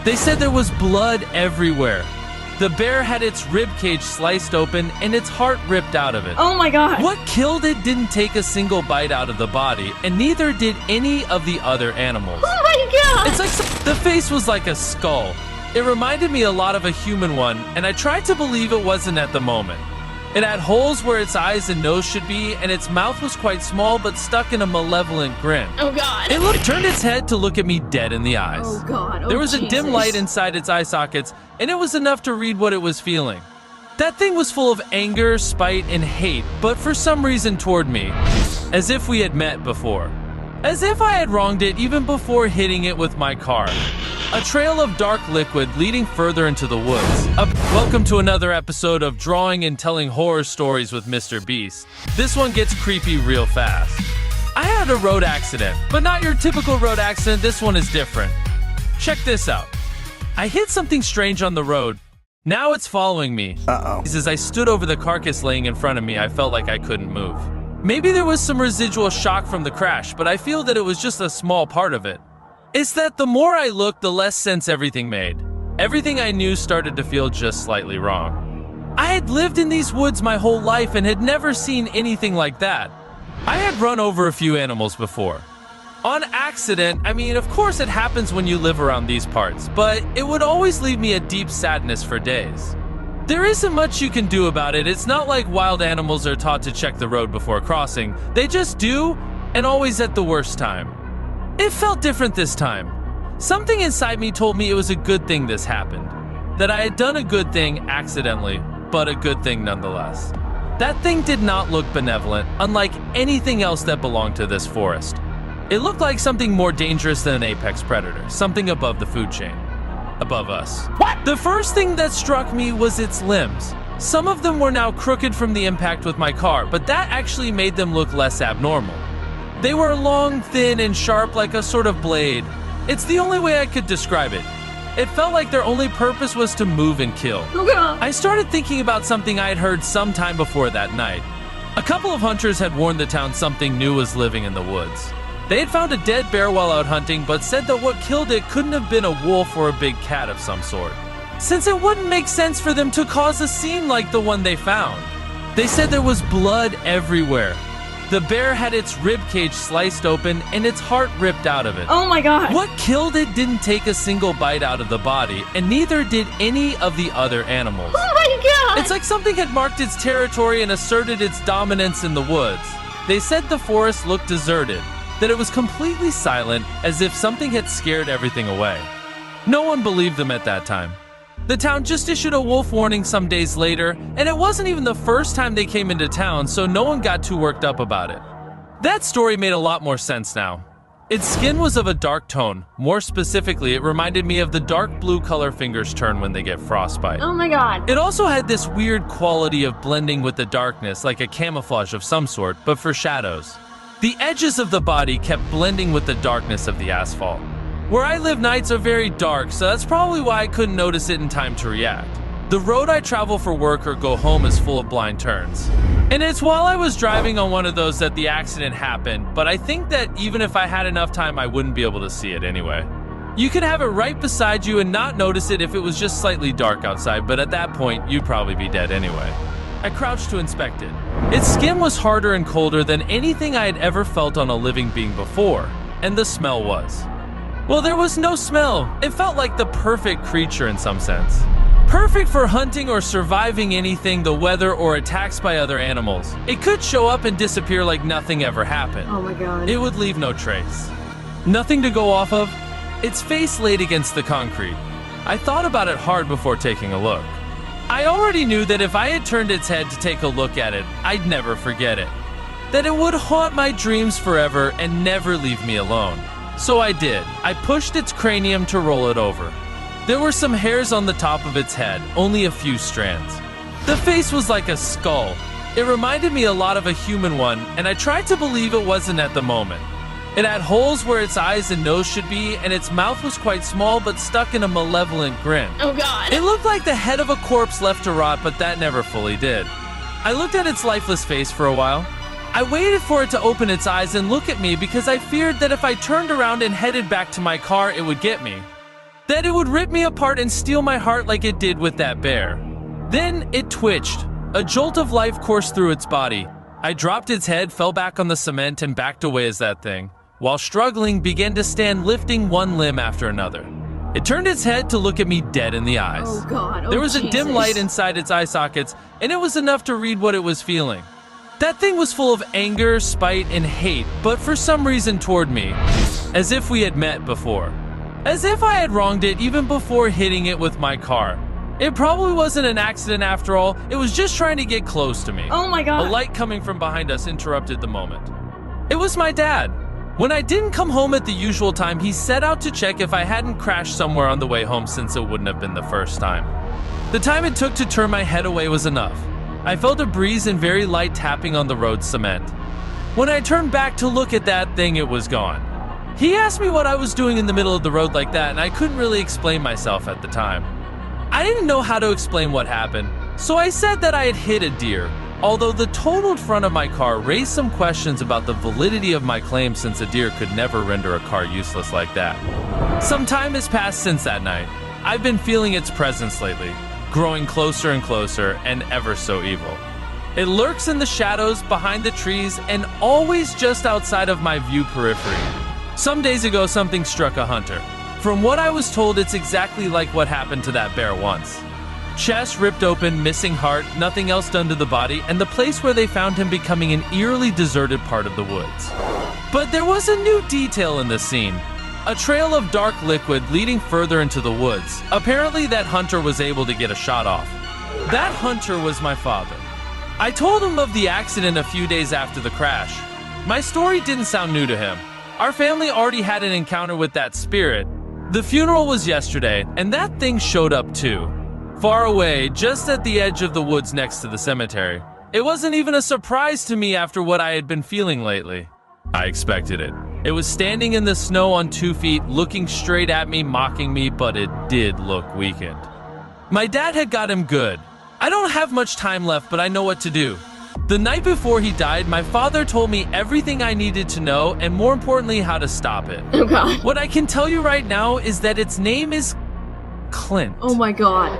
They said there was blood everywhere. The bear had its rib cage sliced open and its heart ripped out of it. Oh my god. What killed it didn't take a single bite out of the body, and neither did any of the other animals. Oh my god. It's like the face was like a skull. It reminded me a lot of a human one, and I tried to believe it wasn't at the moment. It had holes where its eyes and nose should be, and its mouth was quite small but stuck in a malevolent grin. Oh god. It turned its head to look at me dead in the eyes. Oh god. Oh, there was a dim Jesus. light inside its eye sockets, and it was enough to read what it was feeling. That thing was full of anger, spite, and hate, but for some reason toward me, as if we had met before. As if I had wronged it even before hitting it with my car. A trail of dark liquid leading further into the woods. Welcome to another episode of Drawing and Telling Horror Stories with Mr. Beast. This one gets creepy real fast. I had a road accident, but not your typical road accident. This one is different. Check this out. I hit something strange on the road. Now it's following me. As I stood over the carcass laying in front of me, I felt like I couldn't move. Maybe there was some residual shock from the crash, but I feel that it was just a small part of it. It's that the more I looked, the less sense everything made. Everything I knew started to feel just slightly wrong. I had lived in these woods my whole life and had never seen anything like that. I had run over a few animals before. On accident, I mean, of course it happens when you live around these parts, but it would always leave me a deep sadness for days. There isn't much you can do about it. It's not like wild animals are taught to check the road before crossing. They just do, and always at the worst time. It felt different this time. Something inside me told me it was a good thing this happened. That I had done a good thing accidentally, but a good thing nonetheless. That thing did not look benevolent, unlike anything else that belonged to this forest. It looked like something more dangerous than an apex predator, something above the food chain. Above us. What? The first thing that struck me was its limbs. Some of them were now crooked from the impact with my car, but that actually made them look less abnormal. They were long, thin, and sharp like a sort of blade. It's the only way I could describe it. It felt like their only purpose was to move and kill. Oh god. I started thinking about something I had heard sometime before that night. A couple of hunters had warned the town something new was living in the woods. They had found a dead bear while out hunting, but said that what killed it couldn't have been a wolf or a big cat of some sort, since it wouldn't make sense for them to cause a scene like the one they found. They said there was blood everywhere. The bear had its rib cage sliced open and its heart ripped out of it. Oh my god. What killed it didn't take a single bite out of the body, and neither did any of the other animals. Oh my god. It's like something had marked its territory and asserted its dominance in the woods. They said the forest looked deserted, that it was completely silent, as if something had scared everything away. No one believed them at that time. The town just issued a wolf warning some days later, and it wasn't even the first time they came into town, so no one got too worked up about it. That story made a lot more sense now. Its skin was of a dark tone. More specifically, it reminded me of the dark blue color fingers turn when they get frostbite. Oh my god. It also had this weird quality of blending with the darkness, like a camouflage of some sort, but for shadows. The edges of the body kept blending with the darkness of the asphalt. Where I live, nights are very dark, so that's probably why I couldn't notice it in time to react. The road I travel for work or go home is full of blind turns. And it's while I was driving on one of those that the accident happened, but I think that even if I had enough time, I wouldn't be able to see it anyway. You could have it right beside you and not notice it if it was just slightly dark outside, but at that point, you'd probably be dead anyway. I crouched to inspect it. Its skin was harder and colder than anything I had ever felt on a living being before, and the smell was. Well, there was no smell. It felt like the perfect creature in some sense. Perfect for hunting or surviving anything, the weather, or attacks by other animals. It could show up and disappear like nothing ever happened. Oh my god. It would leave no trace. Nothing to go off of. Its face laid against the concrete. I thought about it hard before taking a look. I already knew that if I had turned its head to take a look at it, I'd never forget it. That it would haunt my dreams forever and never leave me alone. So I did. I pushed its cranium to roll it over. There were some hairs on the top of its head, only a few strands. The face was like a skull. It reminded me a lot of a human one, and I tried to believe it wasn't at the moment. It had holes where its eyes and nose should be, and its mouth was quite small but stuck in a malevolent grin. Oh god. It looked like the head of a corpse left to rot, but that never fully did. I looked at its lifeless face for a while. I waited for it to open its eyes and look at me because I feared that if I turned around and headed back to my car, it would get me. that it would rip me apart and steal my heart like it did with that bear. Then it twitched. A jolt of life coursed through its body. I dropped its head, fell back on the cement, and backed away as that thing, while struggling, began to stand, lifting one limb after another. It turned its head to look at me dead in the eyes. Oh God, there was a dim light inside its eye sockets, and it was enough to read what it was feeling. That thing was full of anger, spite, and hate, but for some reason toward me, as if we had met before. As if I had wronged it even before hitting it with my car. It probably wasn't an accident after all, it was just trying to get close to me. Oh my God. A light coming from behind us interrupted the moment. It was my dad. When I didn't come home at the usual time, he set out to check if I hadn't crashed somewhere on the way home, since it wouldn't have been the first time. The time it took to turn my head away was enough. I felt a breeze and very light tapping on the road cement. When I turned back to look at that thing, it was gone. He asked me what I was doing in the middle of the road like that, and I couldn't really explain myself at the time. I didn't know how to explain what happened, so I said that I had hit a deer, although the totaled front of my car raised some questions about the validity of my claim, since a deer could never render a car useless like that. Some time has passed since that night. I've been feeling its presence lately, growing closer and closer, and ever so evil. It lurks in the shadows, behind the trees, and always just outside of my view periphery. Some days ago, something struck a hunter. From what I was told, it's exactly like what happened to that bear once. Chest ripped open, missing heart, nothing else done to the body, and the place where they found him becoming an eerily deserted part of the woods. But there was a new detail in the scene. A trail of dark liquid leading further into the woods. Apparently that hunter was able to get a shot off. That hunter was my father. I told him of the accident a few days after the crash. My story didn't sound new to him. Our family already had an encounter with that spirit. The funeral was yesterday, and that thing showed up too. Far away, just at the edge of the woods next to the cemetery. It wasn't even a surprise to me after what I had been feeling lately. I expected it. It was standing in the snow on 2 feet, looking straight at me, mocking me, but it did look weakened. My dad had got him good. I don't have much time left, but I know what to do. The night before he died, my father told me everything I needed to know, and more importantly, how to stop it. Oh God. What I can tell you right now is that its name is Clint. Oh my God.